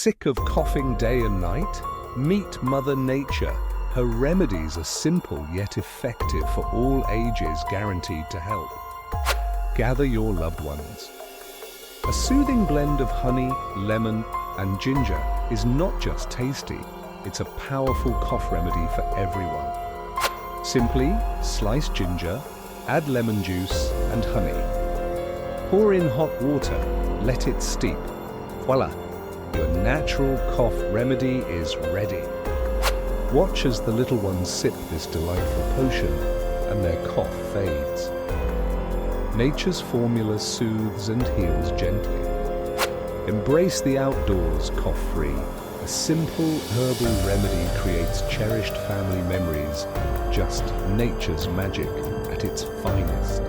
Sick of coughing day and night? Meet Mother Nature. Her remedies are simple yet effective for all ages, guaranteed to help. Gather your loved ones. A soothing blend of honey, lemon, and ginger is not just tasty, it's a powerful cough remedy for everyone. Simply slice ginger, add lemon juice and honey. Pour in hot water, let it steep. Voila! Your natural cough remedy is ready. Watch as the little ones sip this delightful potion and their cough fades. Nature's formula soothes and heals gently. Embrace the outdoors cough-free. A simple herbal remedy creates cherished family memories, just nature's magic at its finest.